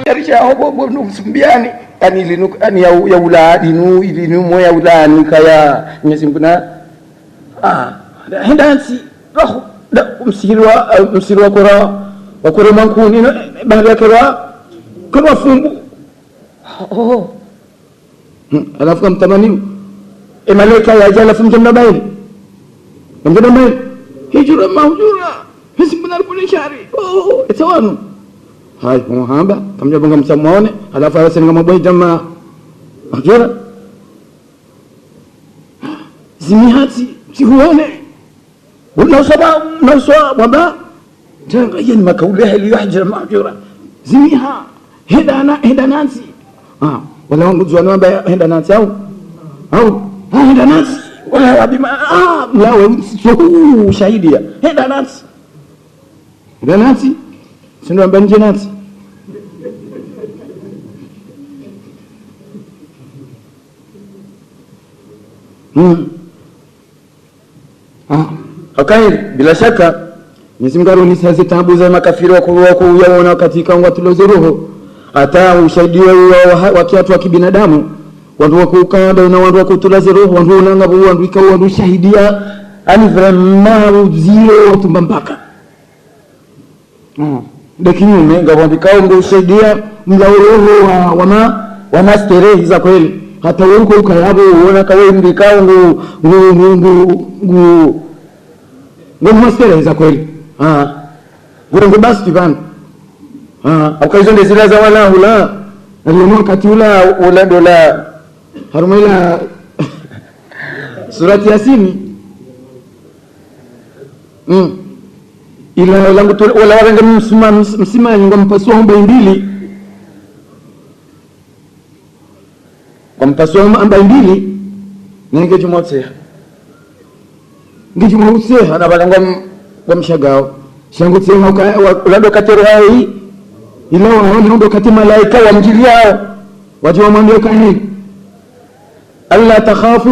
Yarisha hobo msumbiani ani linu ani ya uladi nu ilinu moya ulani kaya Mwenyezi Mungu na hendansi roho da msirwa kora mankuni baada kora fungu alafu kamtamani malaika yaja alafu mjamna baili hijra mahjura hisbuna kulli shari etawanu hai muhamba kamja bonga msamuone alafu asenga maboy jamaa ajora zimihati sihuone unasaba naswa baba tanga yen makaulaha li yahjra mahjura zimiha hedanansi wala nguzwana baba hedanansi au hedanansi wala bima mlawe shahidia hedanansi sio mbanje nasi okay bila shaka Mwenyezi Mungu anisa tabu za makafiri wa kuyaona katika watuloze roho hata ushahidi wa kiatu wa kibinadamu watu wa kukanda na watu wa kutulaze roho watu wanangabu watu ikawa ushahidia ani vraiment zile watu mbambaka lakini umenga wandikao ndio usaidia mlauro wana sterehe za kweli hata wewe ukayabo uona kawe ndikao ngu sterehe za kweli ngo basi kibana ukaizo ndezira za wala hula ndio wakati ula dola harumila surati Yasini ila langu wala waranga msima ngompasua omba mbili ngompasua omba mbili nenge jumote na balanga ngomshagao shangu tsenga ulado katero hai ila waona ndo kati malaika wamjiliao wajua mwambie kani alla takhafu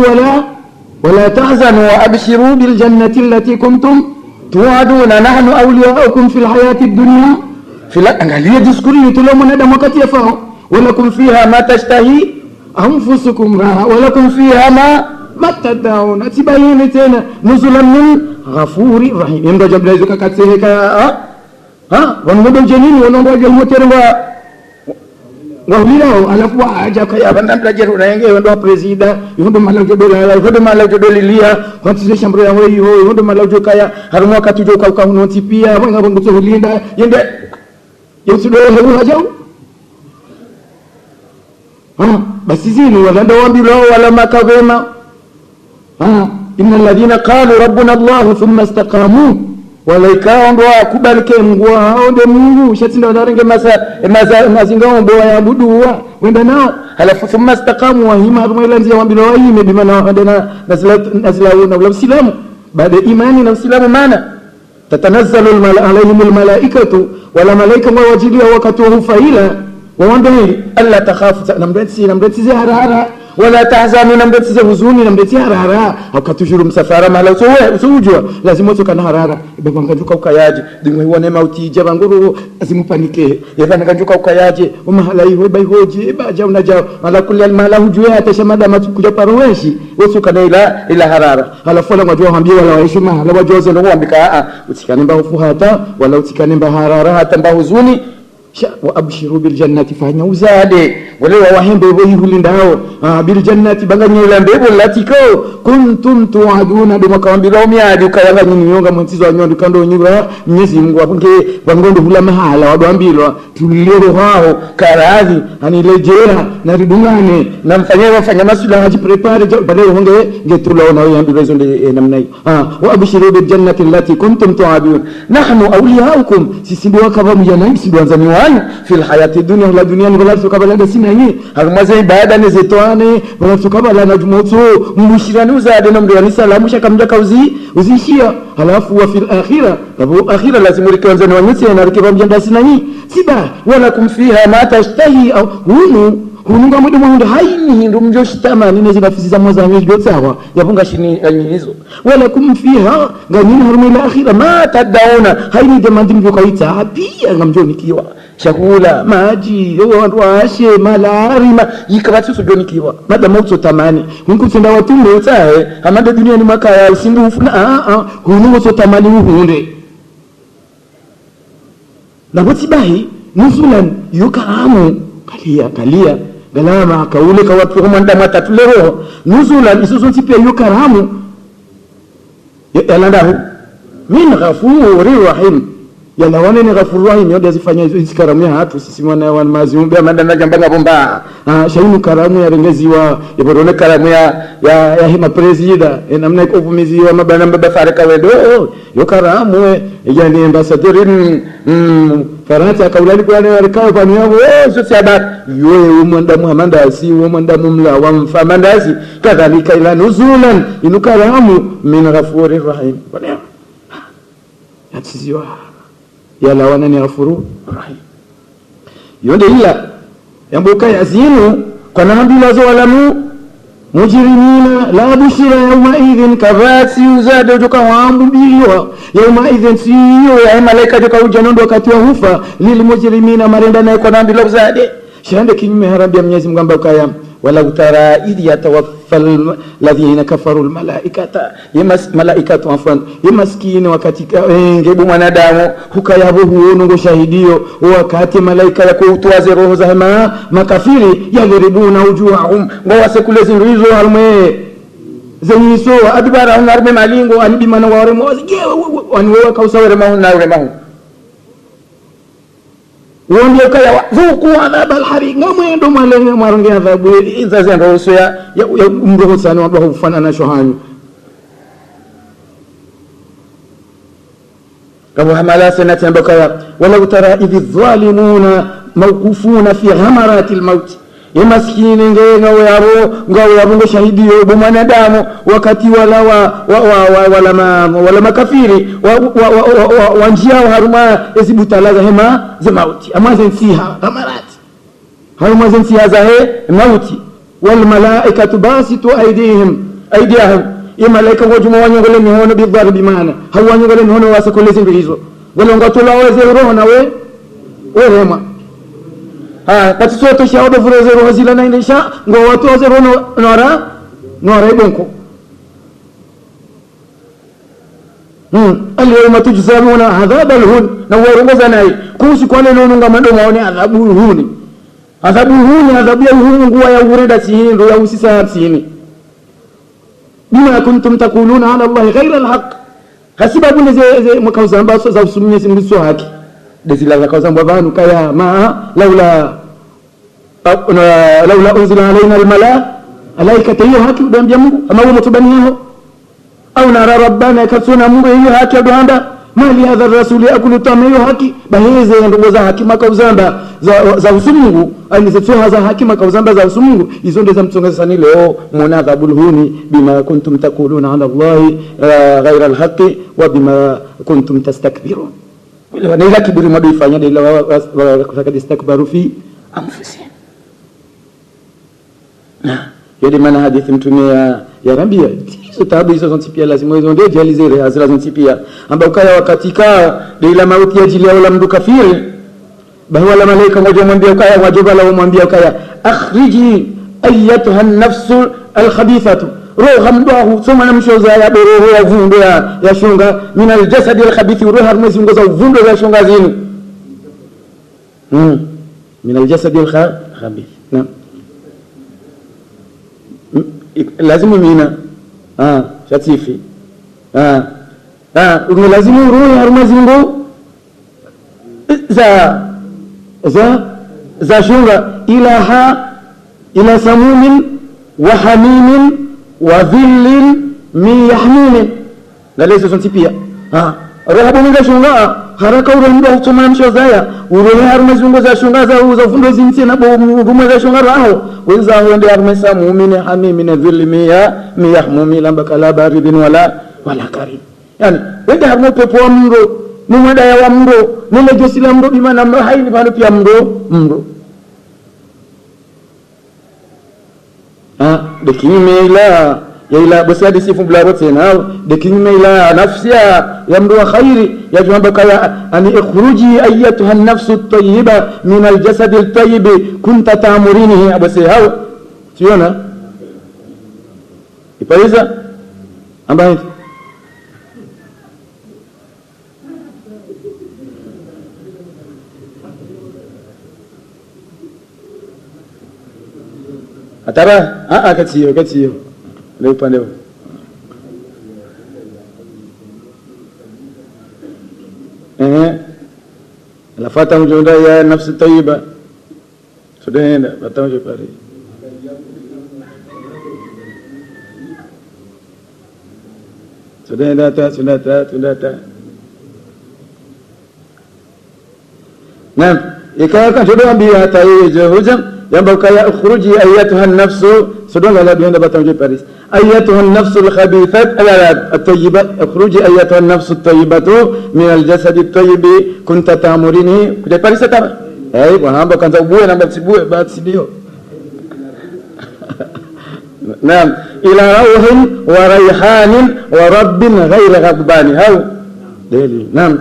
wala tahzanu wa abshiru bil jannati allati kuntum tuaduna nahnu awliyaukum fil hayati dunya angalia diskuri nitolo mwanadamu wakati yafao walakum fiha ma tashtahi anfusukum walakum fiha ma tad'un atibayini tena nuzulan min ghafuri rahim ndo jabla zuka katseka wangodo jenini wanongoja moterwa wahulao alafu aja kaya banda mtajeru na yenge ndo president yondo malajo dolilia kwatise shambro ya weyo yondo malajo kaya harumo wakati joka ukaunoti pia wanga bongo hulinda yende yosudo hebu hajau basi zini wala ndo wambilo wala makavema innal ladina qalu rabbuna allah thumma istaqamu walaika ndo akubalike Mungu hao ndio Mungu shatinda wanaringe mazinga ombo ya budua wenda nao halafu thumma istaqamu wa hima rumailanzi ya wambilo waime bimana wadana nazlauna wala usilamu baada imani na usilamu maana tatanazzalu alaihim almalaikatu wala malaika wajilia wakati wa hufaila waondeni alla takhafu namdetsi harara wala tahzanu namdetsi huzuni namdetsi harara akatushuru msafara mala usujua lazima utokana harara ibanganjuka ukayaje dimwe uone mauti jabanguru azimupanike yevana kanjuka ukayaje umahala hiyo baihoje baja unaja ala kulli almala hujua atashamada matukuja parweshi usukana ila harara halafu wala wajua hambia wala waishima wala wajoze ndo kuambika utikane mba ufuhata wala utikane mba harara hata mba huzuni wa abshiru bil jannati fanya uzade wale wahembe boyihulindao bil jannati banganyela mbebo latiko kuntum tuaduna duma kawambira miadi ukayanga nyiniyonga mwenzizo wanyondo kando nyura Mwenyezi Mungu apunge bangondo hula mahala wadwambilwa tulilero hao karadhi anilejera na ridungane na mfanya masula haji prepare badala honge ngetulaona yambiro hizo namna hiyo wa abshiru bil jannati allati kuntum tuadun nahnu awliyaukum sisi ndio kama mjana sisi ndio fil hayati dunya la dunia ni wala tukabala sina hii harumaze ibada ni zetwane wala tukabala na jumoto mbushirani uzade na mdiwani salamu shakamja uzishia halafu wa fil akhirah tabu akhirah lazima rikanze na wanyesi na rikiba mjanda sina hii siba wala kumfiha ma tashtahi au hunu hununga mudu mundo haini hindu mjoshitama nine zinafisiza mwaza mwisho sawa yapunga shini hizo wala kumfiha ganini harumu ila akhira ma tadauna haini demandi mjokaita pia ngamjoni kiwa chakula maji wandu washe malarima yikabati sojoni kiwa mada mauto tamani hunku tenda watumbe utae amade dunia ni makaya usindu ufuna hunungo so tamani hunde na botibahi nuzulan yukaramu kalia galama kaule ka watu kama ndama tatulero nuzulan isusunti pia yukaramu yalandahu min ghafurir rahim yana wane ni ghafurur rahim yote azifanya hizo karamu ya hatu sisi mwana wa maziumbe amanda jambanga bomba shainu karamu ya rengeziwa yaborone karamu ya hima presida namna iko vumiziwa mabana mbaba faraka wedo yo karamu yani ambassadeur Faransa kaulani kwa ni warikao kwa niyangu sio siaba yoe umanda muhamandasi umanda mumla wa mfamandasi kadhalika ila nuzulan inukaramu min ghafurir rahim bwana yatiziwa yala wana ni ghafuru rahim yonde ila yambuka yazinu kwa nambila zo walamu mujrimina la bushira yawma idhin kavati uzade joka wambu biliwa yawma idhin siyo ya malaika joka ujanondo wakati wa hufa lil mujrimina marenda na kwa nambila uzade shande kinyume harambia Mwenyezi Mungu ambao kaya wala utara idh yatawaffal ladhina kafaru al malaikata malaikatu afwan maskini wakati ngebu mwanadamu hukayabo huongo shahidio wakati malaika yako utoaze roho za makafiri yadribuna wujuhum wa sekulezi rizo harme zeniso adbara ngarme malingo anibimana wa remo wanwewa kausawere mahu na remo wonde kaya zuku adhab alhariq ngamwendo malenge maronge adhabu izaze ndoso ya mroho sana wa kufana na shohanyu kama hamala sanatan bakaya wala tara idhi dhalimuna mawqufuna fi ghamarati almaut maskini ngao yabo shahidi yo mwanadamu wakati wala makafiri wa njia haruma ezibutalaza hema za mauti amazen fiha ghamarati haruma zen fiha za mauti wal malaikatu basitu aydihim malaika wajuma wanyongole mihono bidharbi maana hawanyongole mihono wasakoleze hizo wala ngatola weze roho na we rema kati soto shaodo fureze roho zila na indisha ngo watu waze roho nora ibonko al-yawma tujzamuna adhab al-hun na warongoza nai kuhusu kwa leo nunga madomo waone adhabu huni adhabu ya hungu ya ureda sihindo ya usisa sini bima kuntum taquluna ala Allah ghayra al-haq hasibabu neze mkauzamba za usumye singiso haki dezila za kauzamba banu kaya ma laula unzila alaina al-malaikatu hiyo haki udambia Mungu ama wewe mtubani hao au nara rabbana kasuna Mungu hiyo haki aduhanda mali hadha rasuli akulu tamayo haki baheze ndugu za haki makauzamba za usumungu alizetoa za haki makauzamba za usumungu hizo ndizo mtongoza sana leo muona adhabul huni bima kuntum taquluna ala Allah ghayra al-haqqi wa bima kuntum tastakbirun wala ila kiburi madifanya ila wakadistakbaru fi anfusihim yadi maana hadithi mtume ya Rabia tabu hizo zontipia lazima hizo ndio dializere hazira zontipia ambao kaya wakati kao bila mauti ajili ya wala mdu kafiri bahwala malaika ngoja mwambia kaya wajibu la mwambia kaya akhriji ayyatuha an-nafsu al-khabithatu roho mdahu soma na mshoza ya roho ya vundo ya shunga min al-jasad al-khabith roho harmezi ngoza vundo ya shunga zini min al-jasad al-khabith na lazima mina shatifi lazima roho harmezi ngo za shunga ila samumin wa hamimin wa dhillin min yahmin lalezo sontipia roho bunga shunga haraka urembo utoma mshozaya urohe harumezungo za shunga za fundo zinti na rumwe za shunga raho wenza wende harumesa muumini hamimin dhilli min yahmumi lamba kala baridin wala karim yani wende harume pepo wa mro numada ya wa mro nile josila mro bimana mro haini pano pia mro de kinyume ila ila basadi sifu blaro tena de kinyume ila nafsia ya mdu khairi ya jamba kaya ani ikhruji ayatuha an-nafsu at-tayyiba min al-jasad at-tayyib kunta ta'murinihi abasi hao siona ipaiza ambaye atara katiyo leo upande huo alafuata mjonda ya nafsi tayyiba tunaenda batamje pale tunaenda naam ikawa tunaambia hata hiyo hoja yamba kaya ukhruji ayatuha an-nafsu sudonga la bienda batamje Paris ayatuha an-nafsu al-khabithat at-tayyibat ukhruji ayatuha an-nafsu at-tayyibatu min al-jasad at-tayyib kunta ta'murini kuja Paris tama bwana kanza ubue na msibue basi ndio naam ila rauhin wa rayhanin wa rabbin ghayra ghadbani hau deli naam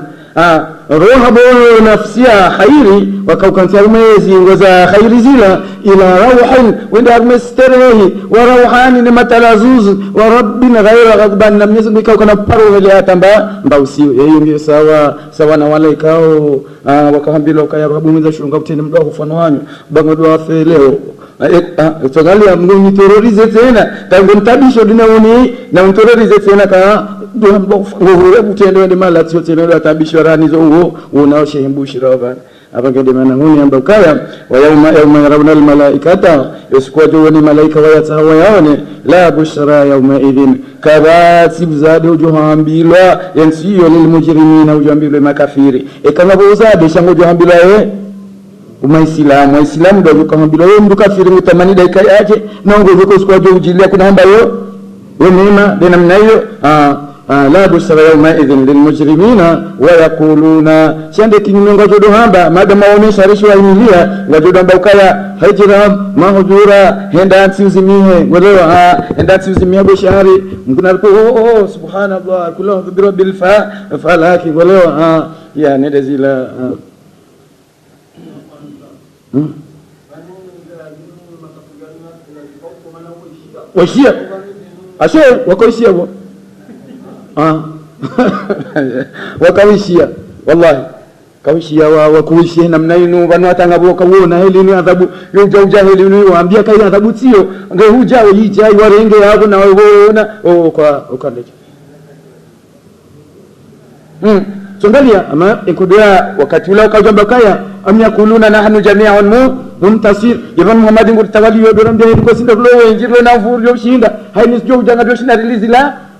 roha bora nafsia khairi wakaukantia mwezi ngoza khairi zila ila rauhin wenda armesterehi wa rauhani ni matalazuz wa rabbina ghayra ghadban na mwenyezi Mungu kana paro ile atamba mbausiyo hiyo ndio sawa na wale ikao wakahambila ukaya rabu mwenza shunga kutene mdo kufano wanyu bango afe leo tuangalia mngoni terrorize tena tangu mtabisho dinaoni na mterrorize tena ka ndio mbo kutende ndi mala tio tena tabisho rani zongo unaoshe himbushira bana abangende maana huni amba ukaya wa yauma yarawna al malaikata yaskuwa ni malaika wayatawa yaone la bushra yauma idhin kabati bzade ujohambilwa yansiyo lil mujrimina ujohambilwa makafiri kama bozade shango ujohambilwa Waislamu ndio ukamwambia wewe mtu kafiri utamani dakika yake na ngozo kwa siku ujilia kuna hamba hiyo wewe neema de namna hiyo la busara yawma idhin lil mujrimina wa yaquluna chande kinyume ngozo hamba mada maonesha risho aimilia ngozo hamba ukaya hijra mahjura henda tuzimihe ngolewa henda tuzimia bishari mkuna alipo subhanallah kullu bi rabbil falaki ngolewa ya nenda zila washia ashe wakoishia wakaishia wallahi kawishia wakuishia namna ino bano atangabo kawona heli ni adhabu yoja heli ni waambia kai adhabu sio nge huja yija warenge hapo na weona kwa ukaleja Songalia ama ikudia wakati ule ukajamba kaya amyakuluna nahnu jami'un muntasir yavan Muhammad ngur tawali yodo rambe ko sinda lo wenjiro na furu yo shinda hayni sio janga do shinda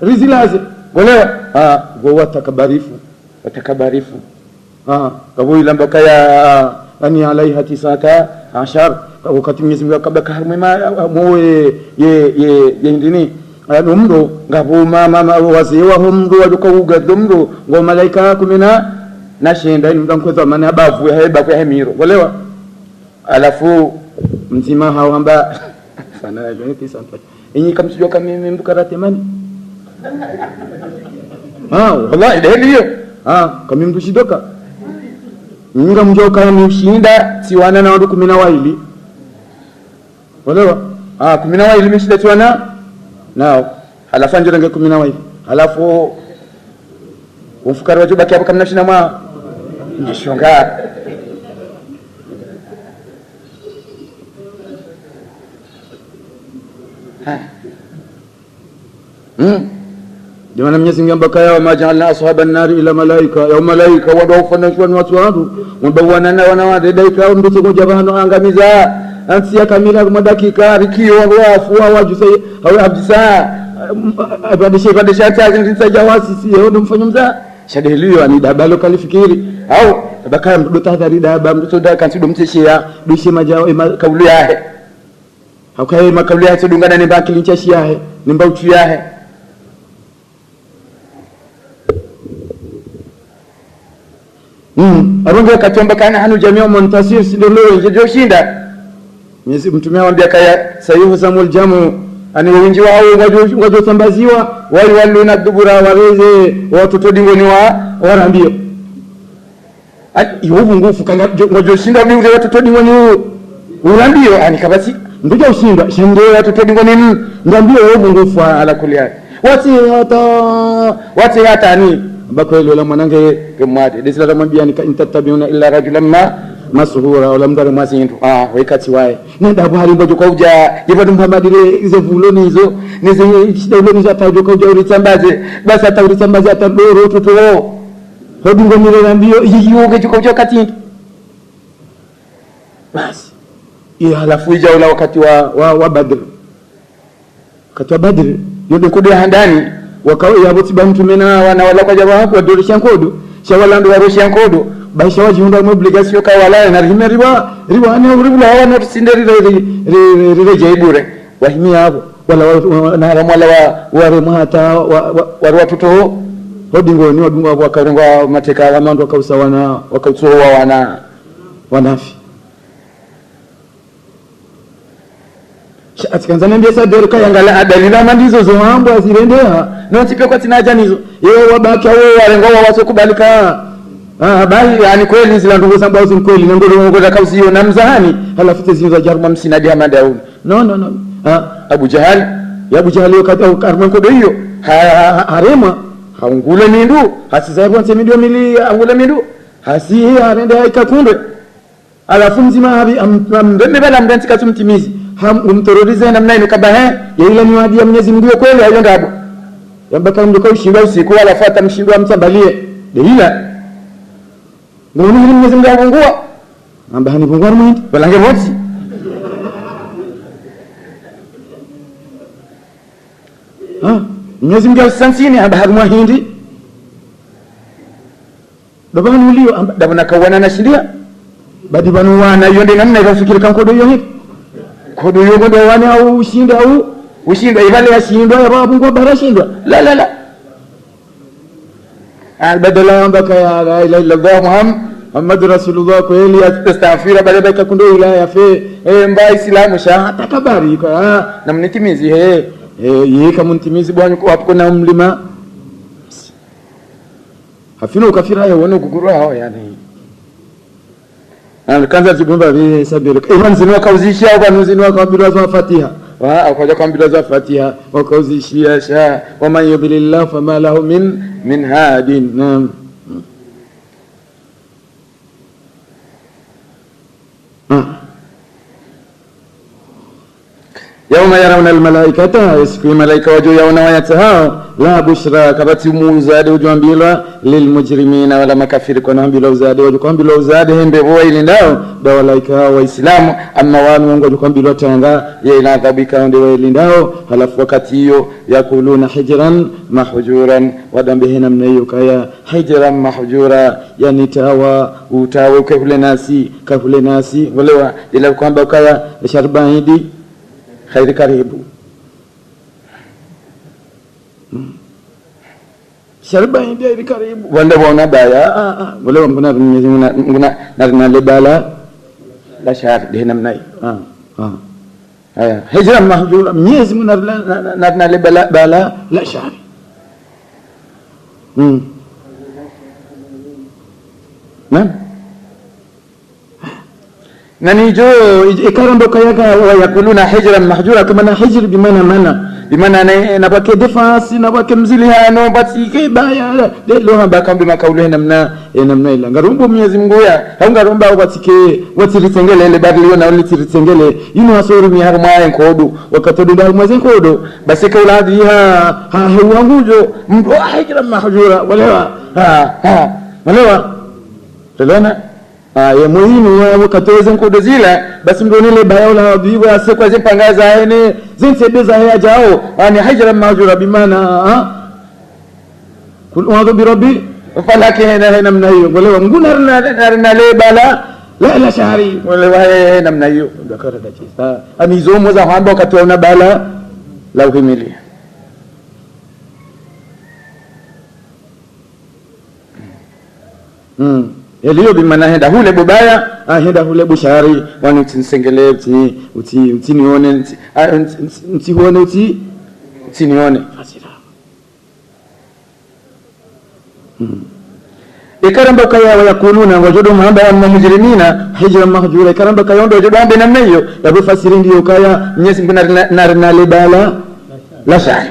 rizilaze wala go watakabarifu kabo ilamba kaya ani alaiha tisaka ashar wakati Mwenyezi Mungu akabaka harmema moe ye ndini numro ngabo mama wazee wa humro waduka dumro ngo malaika kumina nashinda ni mtankweza maana abavu heba kwa hemiro walewa alafu mzima hawamba sana gani kisa inyi kamsijua kama mimi mkarate mani wallahi ndio hiyo kama mtu shidoka ninga mjoka ni ushinda siwana na watu 10 waili walewa 10 waili mshida tiwana nao alafu ndio range 10 waili alafu ufukara wajibaki hapo kama nafsi na mwa nishonga Jamani Mwenyezi Mungu ambakaya wa majalna ashaban nari ila malaika ya malaika wadaufanashwa ni watu wangu mbawana na wanawadaika mbicho kujabano angamiza ansia kamila kwa dakika rikio wafu wajuse hawa abisa abadisha chazi ndisa jawasi sio ndo mfanyo mza shadeliyo ni dabalo kalifikiri au bakaya mdo tahadhari daba mdo da kansido mteshia dushi majao kauli yahe haukaye makauli yahe tudungana ni baki linchashi yahe ni mbauchu yahe Arunga katomba kana hanu jamii muntasir ndio leo ndio shinda Mwenyezi Mtume anamwambia kaya sayuhu samul jamu ani wingi wao ngojo sambaziwa wali waluna dubura waleze watoto dingoni wa warambio yobu ngufu kanga ngojo shinda biure watoto dingoni urambio ani kabasi ndoja ushinda shinde watoto dingoni ndambio yobu ngufu ala kulia wati hata ni bako ile la mwanange kemwade desila tamwambia nitatabiuna illa rajulan masuhura wala mdare masintu waikati wae nenda bwali mbojo kwa uja yebadu mpamadire izo vuloni hizo nizo shidaulo nizo atajoka uja uritambaze basi atauritambaze atadoro tuto hodi ngomire nambio yiyuge juka uja kati basi halafu ija ula wakati wa Badr wakati wa Badr yode kodi handani wakawa yaboti bantumena wana wala kwa jamaa hapo dorisha nkodo shawala ndo warusha nkodo baisha wajiunda obligation ka wala na rime riba ana ribula wana tusinderi re jaibure wahimia hapo wala na ramala wa remata wa watoto hodingoni wadunga wakarenga mateka wa mando wakausawana wakautoa wanafi atikanza nambia sadero kayangala adalila mandizo zo mambo azirendea no tipe kwa tinaja nizo yeye wabaki wao warenga wasokubalika bali yani kweli zile ndugu zangu au kweli ndio ngoza kausio na mzahani halafu tezinza jarma msina dia madauni no Abu Jahal wakati karma kodo hiyo harema haungule mindu hasizaibu nse midio mili angule mindu hasi arende haikakunde alafu mzima habi mbembe bala mdanti katumtimizi umterorize namna ino kabahe ya ile miwadi ya Mwenyezi Mungu kweli hayo ndabo yambaka mdoka ushinda usiku wala fata mshindwa mtambalie deila Mungu Mwenyezi Mungu angua amba hani pungwa mwindi balange moti Mwenyezi Mungu sansini amba harumwa hindi dobani ulio amba dabana kawana na shindia badi banu wana yonde namna ikafikiri kankodo hiyo hivi kodo hiyo ndo wana au ushinda ibale ya shindwa ya babu ngo barashindwa la albadala amba kaya la ilaha illallah Muhammad Rasulullah kweli astaghfira baada ya kundo wilaya fe mba Islamu sha takabari kwa na mnitimizi yeye kama mtimizi bwana kwa hapo na mlima hafina ukafira yeye wana kugurua hao yani kanza zigomba vile sabiri iman zinwa kauzishia au banuzinwa kwa bila za Fatiha akaja kwa bila za Fatiha wakauzishia sha wa man yudlilillah fama lahu min hadin naam yauma yarawna almalaikata yasiku malaika waju yauna wayatahao la bushra kabati muuzade ujambila lilmujrimina wala makafiri kwa nambila uzade waju kwambila uzade hembe boa ilindao da walaika waislamu amma wanu wangu waju kwambila tanga ya ila adhabika ndi wailindao halafu wakati hiyo yakuluna hijran mahjuran wadambihina mnayo kaya hijran mahjura yani utawa kahule nasi walewa ila kwamba kaya sharbahidi khairi karibu sharba india ili karibu wanda wana baya wale nguna na lebala la shar de namnai haya hijra mahjura Mwenyezi Mungu na lebala bala la shar nani jo ikarando kayaga yakuluna hijran mahjura kama na hijr bimana na bake defense na bake mzilihano batike baya de lo hamba kambi makaule namna ila ngarumbo Mwenyezi Mungu ya ngarumba batike watiritengele ile badilio na waliritengele yino asori mi harma enkodo wakatodo dal mwazen kodo basi kaula hadi ha hewangujo mbo hijran mahjura walewa telena ya muhimu wakatoze nkodo zile basi mgonile bayola bibu asekwa zipangaza ene zinsebeza hajao ani hijra mahjura bimana kul a'udhu bi rabbi falaki hena namna hiyo wala nguna na lebala la shahri wala namna hiyo dakara dachi amizomo za hamba wakati una bala la uhimilia eliyo bimana henda hule bubaya henda hule bushari wani utisengele uti nione uti huone uti nione fasira ikaramba kaya wayakuluna wajodo mahamba wa mujrimina hijra mahjura ikaramba kayondo wajodo ambe namna hiyo yabu fasiri ndio kaya Mwenyezi Mungu na libala la shari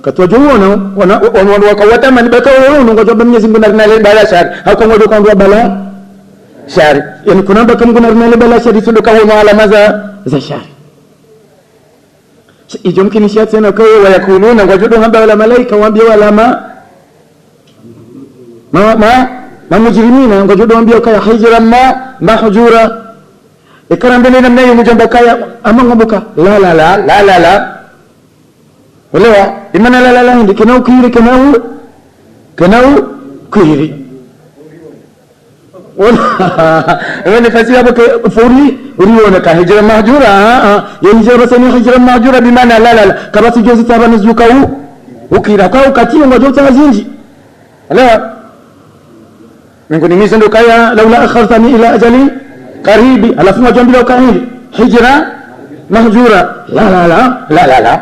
katwajuona wana wakawatama ni bakawa ngojoba Mwenyezi Mungu na libala shari hakongojo kwa bala shari yani kuna baka Mungu na libala shari sio kawa alama za shari ijo mkini shati tena kaya wayakuluna wajodo mahamba wala malaika waambia alama ma mujrimina ngojodo ambia kaya hijra mahjura ikarambe namna hiyo mjomba kaya ama ngomboka la wala imana la ndi kenau kiri wala fasira baka furi uriona ka hijra mahjura ya hijra sani hijra mahjura bimana la kabasi jozi tabani zuka ukira kwa ukatio ngojodo tazinji wala miongoni mwa ndo kaya laula akhartani ila ajali karibi alafu majambila ukahili hijra mahjura la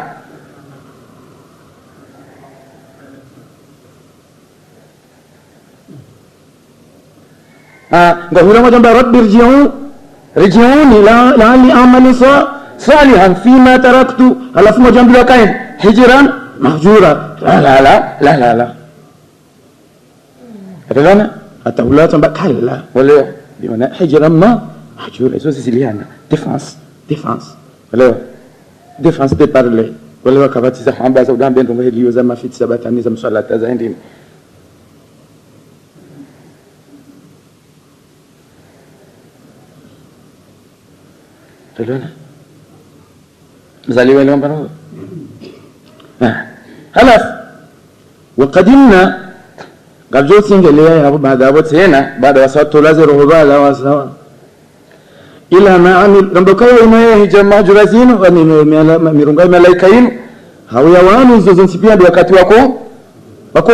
ngahura majamba rabbi rji'uni la'alli a'malu salihan fima taraktu alafu majambila ukahili hijran mahjura la adana hata ulata mbakala wala bimana hijra mahjura hizo ziliana defense wala defense de parler wala kabati za hamba za udambe ndo heliyo za mafiti sabatani za msalata za ndini tolona mzaliwa leo mbano halas وقدمنا قبل سنجليه بعد ابوت هنا بعد وسط لازم رهبا وسوا الى ما عمل ربكاي ما هي mahjurazin mirungai malaikain hawayawani zozo sipia ndio wakati wako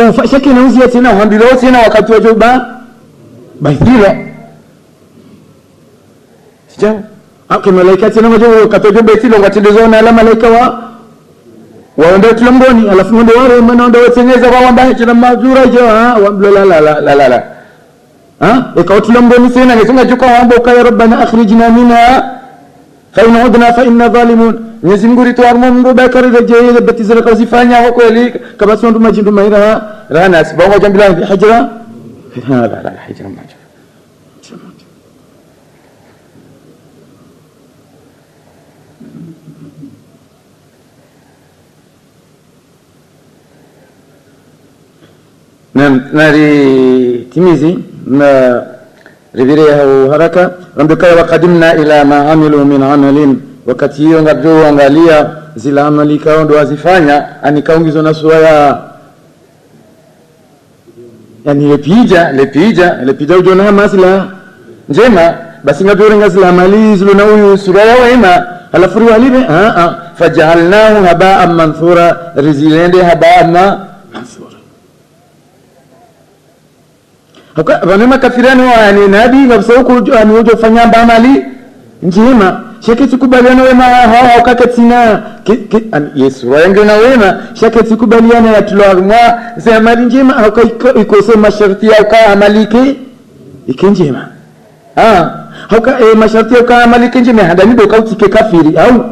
ufashaki na uzia tena hambilo tena wakati wa joba baithila sija ake malaika tena wajo wakati wa joba baithila ngatilezo na ala malaika waondoe tulamboni alafu ndio wale manaondoa weteneza kwa wambaye china majura jo la ikawa tulamboni tena ngesema juko wambo kaya rabbana akhrijna minha fa in udna fa inna zalimun Mwenyezi Mungu rituarmo Mungu bakari reje batizira kazifanya kwa kweli kama sio ndo majindu maira rana sibawa jambila hijra la hijra majra nari timizi na revirea haraka rambika waqadimna ila ma amilu min amalin wakati hiyo ngajo angalia zila amali kao ndo azifanya anikaongezwa na sura yani lepija ujona masla njema basi ngajo ngazila amali zilo na huyu sura ya wema alafu walibe fajalnahu haba'an manthura rizilende haba'an manthura wanema kafirani wa nabi ngabsauku aniujo fanya amali njema shaketi kubaliana wema hao kakatina Yesu waenge na wema shaketi kubaliana ya tulwa za amali njema ikose masharti ya ka amaliki ikinjema hauka masharti ya ka amaliki njema handani do kautike kafiri au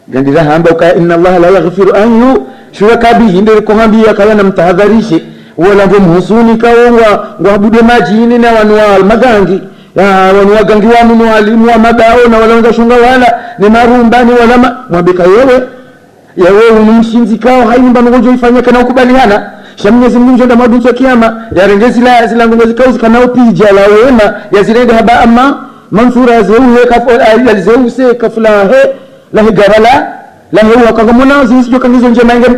gandira hamba ka inna Allah la yaghfiru an yushraka bihi ndio kuhambia kala na mtahadharishe wala mhusuni kaonga ngwabude majini na wanwa magangi ya wanwa gangi wa mnu alimu wa mabao na wala ngashunga wala ni marumbani wala mwabika yewe umshinzi kao haimba ngojo ifanya kana ukubaliana shamnyezi Mungu ndio madunso ya kiyama ya rengezi la zila ngozi kao kana upija la wema ya zilende haba ama mansura zeuhe kafala kafula he la higarala la huwa kagamona zisijo kangizo njema inge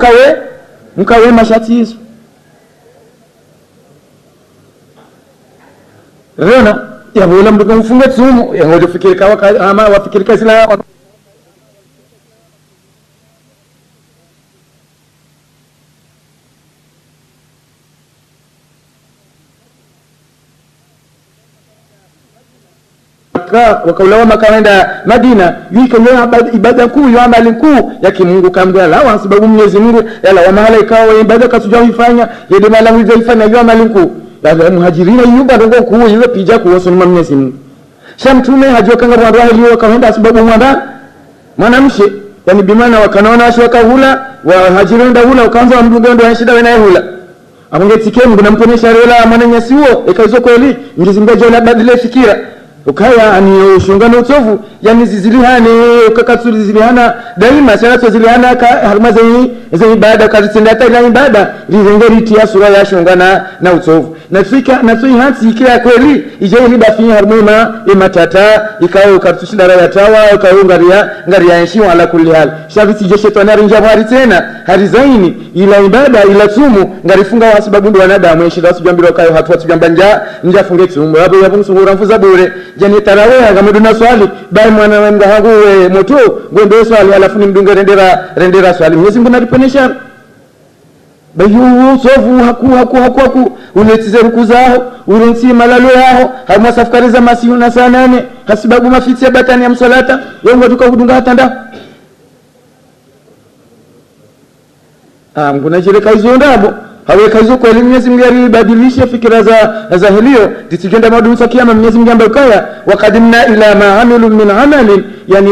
mkawe mashati hizo Rona ya wala mduka mfunga tsumu ya ngojo fikiri kawa ama wafikiri kasila Maka, wakaulawa Maka waenda Madina, yuika ibada kuu ya amali kuu ya kimungu kamga lawa sababu Mwenyezi Mungu yala wa malaika wa ibada kasujua ifanya yede mala hujaifanya ya amali kuu ya muhajirina yuba ndio kuu ile pija kuhusu Mwenyezi Mungu. Shamtume hajua kanga bwana aliyo kaenda sababu mwanamshe yani bimana wakanaona asho wakahula wahajirina ndio hula ukaanza mduga ndio shida wewe hula amungetike Mungu namponesha rela mwananya siwo ikaizo kweli ngizingaje na badile fikira ukaya ani ushungano utovu yani zilihane ukakatsuri zilihana daima sana zilihana ka halmazi za ibada kazitenda ila ibada lizengeri ya sura ya shungana na utovu nafika na sui hati ikia kweli ije ile bafi harmuma imatata ikao kartushindara ya tawa ikao ngaria enshi ala kulli hal shabiti je shetani rinja bari tena harizaini ila ibada ila tumu ngarifunga wa sababu ndo wanadamu eshida sijambiro kayo hatu tujambanja njafunge tumu hapo yapunguza mfuza bure jani tarawih gameduna swali bai mwana wangu hangu moto gwende swali alafu ni mdunga rendera swali Mwenyezi Mungu naliponesha bayu sofu haku uletize ruku zao ulensi malalo yao hamwa safkariza masihu na saa 8 hasibabu mafiti ya batani ya msalata yongo tukahudunga hatanda nguna jile kaizo ndabo hawe kaizo kwa elimu Mwenyezi Mungu alibadilisha fikira za hilio tisijenda madusa kiyama Mwenyezi Mungu ambakaya wakadimna ila ma amilu min amalin yani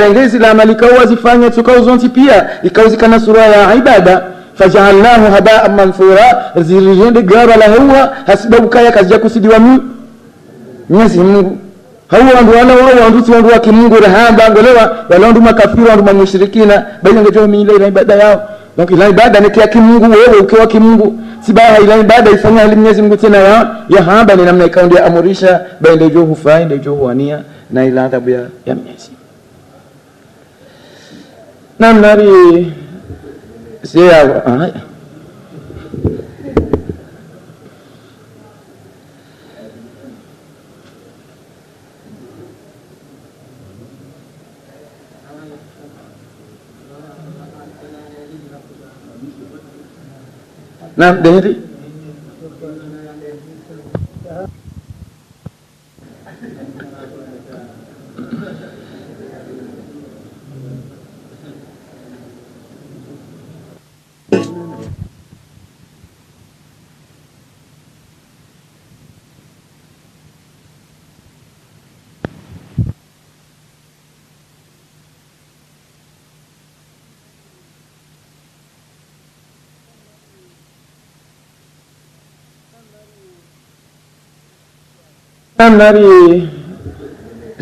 rengezi la amalika wazifanya tukauzonti pia ikauzikana sura ya ibada faja'alnahu haba'an manthura zilinde gara la huwa hasibabu kaya kazi ya kusidiwa Mwenyezi Mungu hawa ndio wao ndio wandu wa kimungu rahamba ngolewa wala ndio makafiri ndio mushrikina bali ngejua ile ibada yao. Donc ila ibada ni kia kimungu wewe ukiwa kimungu sibaha ila ibada ifanya ile Mwenyezi Mungu tena ya hamba ni namna ikaundia amurisha baende jo hufai ndio jo huania na ila adhabu ya Mwenyezi namna ri sia Naam dari nari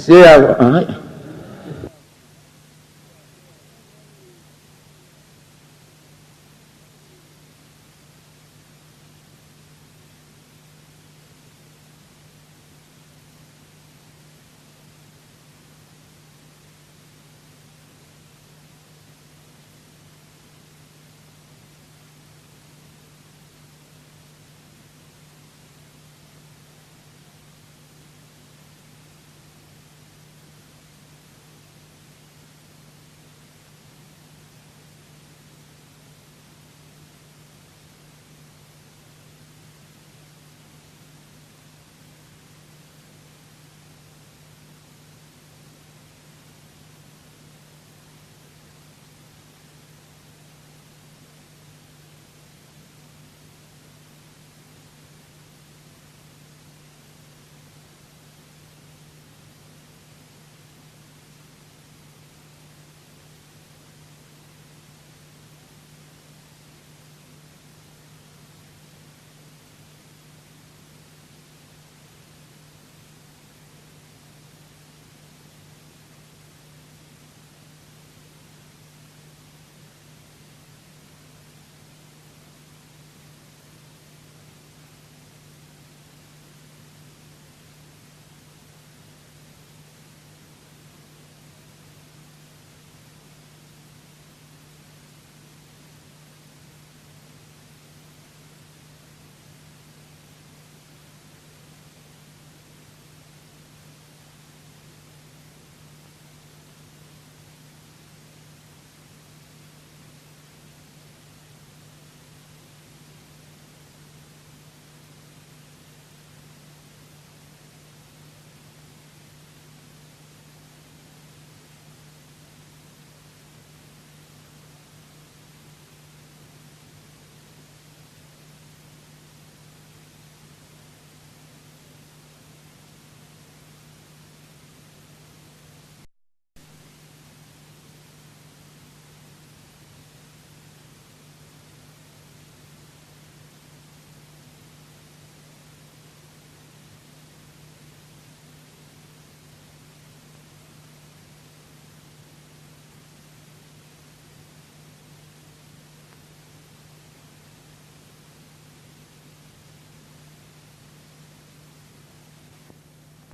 sia